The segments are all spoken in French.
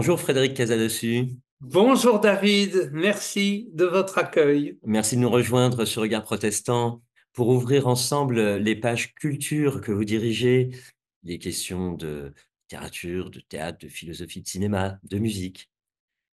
Bonjour Frédéric Casadessus. Bonjour David, merci de votre accueil. Merci de nous rejoindre sur Regard Protestant pour ouvrir ensemble les pages culture que vous dirigez, les questions de littérature, de théâtre, de philosophie, de cinéma, de musique.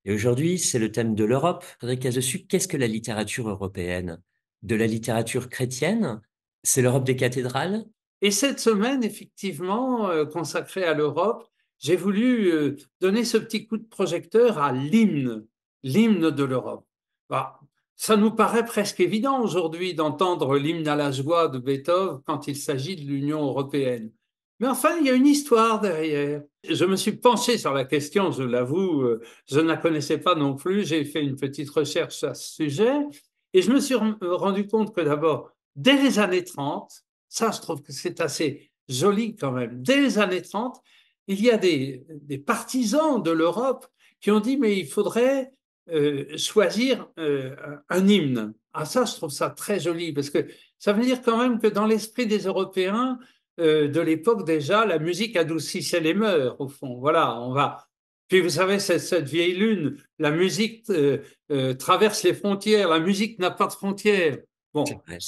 Et aujourd'hui, c'est le thème de l'Europe. Frédéric Casadessus, qu'est-ce que la littérature européenne? De la littérature chrétienne? C'est l'Europe des cathédrales? Et cette semaine, effectivement, consacrée à l'Europe, j'ai voulu donner ce petit coup de projecteur à l'hymne de l'Europe. Bah, ça nous paraît presque évident aujourd'hui d'entendre l'hymne à la joie de Beethoven quand il s'agit de l'Union européenne. Mais enfin, il y a une histoire derrière. Je me suis penché sur la question, je l'avoue, je ne la connaissais pas non plus. J'ai fait une petite recherche à ce sujet et je me suis rendu compte que d'abord, dès les années 30, ça, je trouve que c'est assez joli quand même. Dès les années 30, il y a des partisans de l'Europe qui ont dit, mais il faudrait choisir un hymne. Ah, ça, je trouve ça très joli, parce que ça veut dire quand même que dans l'esprit des Européens de l'époque déjà, la musique adoucissait les mœurs, au fond. Voilà, on va. Puis vous savez, cette vieille lune, la musique traverse les frontières, la musique n'a pas de frontières. C'est Bon, vrai.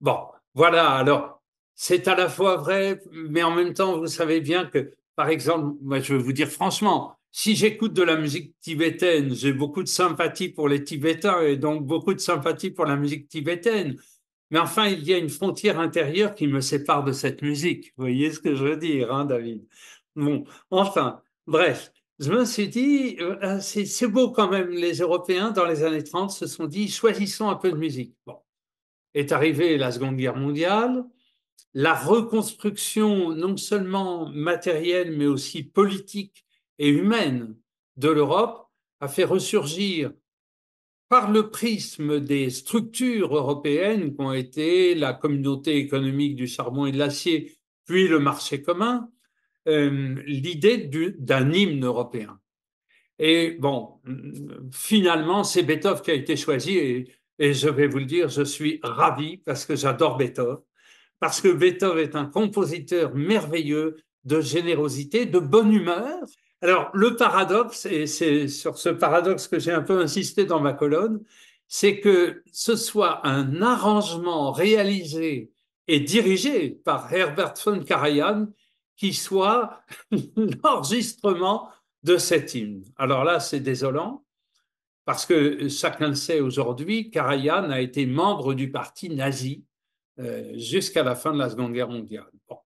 bon, voilà, alors, c'est à la fois vrai, mais en même temps, vous savez bien que, par exemple, moi, je vais vous dire franchement, si j'écoute de la musique tibétaine, j'ai beaucoup de sympathie pour les Tibétains et donc beaucoup de sympathie pour la musique tibétaine. Mais enfin, il y a une frontière intérieure qui me sépare de cette musique. Vous voyez ce que je veux dire, hein, David? Bon, enfin, bref, je me suis dit, c'est beau quand même, les Européens, dans les années 30, se sont dit, choisissons un peu de musique. Bon, est arrivée la Seconde Guerre mondiale, la reconstruction non seulement matérielle, mais aussi politique et humaine de l'Europe a fait ressurgir par le prisme des structures européennes qu'ont été la communauté économique du charbon et de l'acier, puis le marché commun, l'idée d'un hymne européen. Et bon, finalement, c'est Beethoven qui a été choisi et je vais vous le dire, je suis ravi parce que j'adore Beethoven, parce que Beethoven est un compositeur merveilleux de générosité, de bonne humeur. Alors, le paradoxe, et c'est sur ce paradoxe que j'ai un peu insisté dans ma colonne, c'est que ce soit un arrangement réalisé et dirigé par Herbert von Karajan qui soit l'enregistrement de cet hymne. Alors là, c'est désolant, parce que chacun le sait aujourd'hui, Karajan a été membre du parti nazi jusqu'à la fin de la Seconde Guerre mondiale. Bon.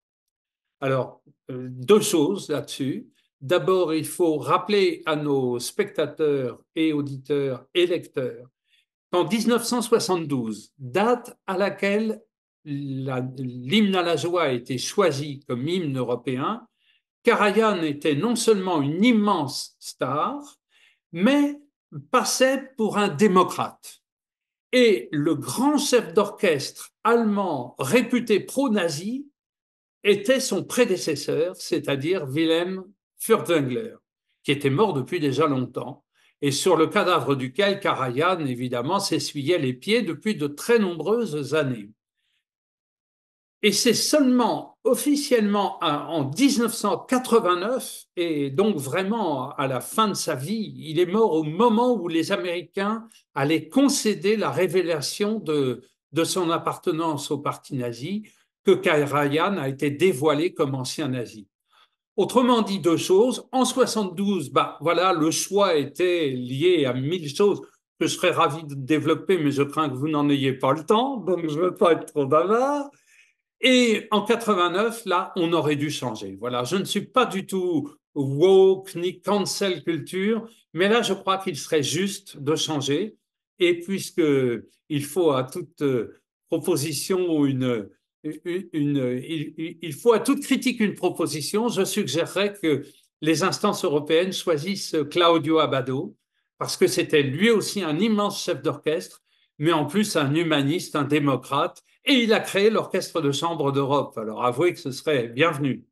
Alors, deux choses là-dessus. D'abord, il faut rappeler à nos spectateurs et auditeurs et lecteurs qu'en 1972, date à laquelle l'hymne à la joie a été choisi comme hymne européen, Karajan était non seulement une immense star, mais passait pour un démocrate. Et le grand chef d'orchestre allemand réputé pro-nazi était son prédécesseur, c'est-à-dire Wilhelm Furtwängler, qui était mort depuis déjà longtemps, et sur le cadavre duquel Karajan, évidemment, s'essuyait les pieds depuis de très nombreuses années. Et c'est seulement officiellement en 1989, et donc vraiment à la fin de sa vie, il est mort au moment où les Américains allaient concéder la révélation de son appartenance au parti nazi, que Karajan a été dévoilé comme ancien nazi. Autrement dit, deux choses. En 72, bah, voilà, le choix était lié à mille choses que je serais ravi de développer, mais je crains que vous n'en ayez pas le temps, donc je ne veux pas être trop bavard. Et en 89, là, on aurait dû changer. Voilà, je ne suis pas du tout woke ni cancel culture, mais là, je crois qu'il serait juste de changer. Et puisque il faut à toute proposition il faut à toute critique une proposition, je suggérerais que les instances européennes choisissent Claudio Abbado, parce que c'était lui aussi un immense chef d'orchestre, mais en plus un humaniste, un démocrate, et il a créé l'Orchestre de chambre d'Europe. Alors avouez que ce serait bienvenu.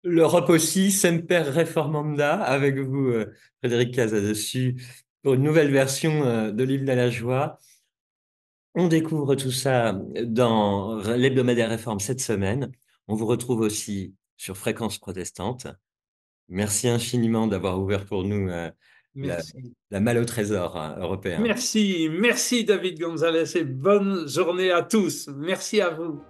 L'Europe aussi, Semper Reformanda, avec vous, Frédéric Casadessus, pour une nouvelle version de l'hymne à la joie. On découvre tout ça dans l'hebdomadaire Réforme cette semaine. On vous retrouve aussi sur Fréquence Protestante. Merci infiniment d'avoir ouvert pour nous la, Merci. la malle au trésor européen. Merci, merci David Gonzalez et bonne journée à tous. Merci à vous.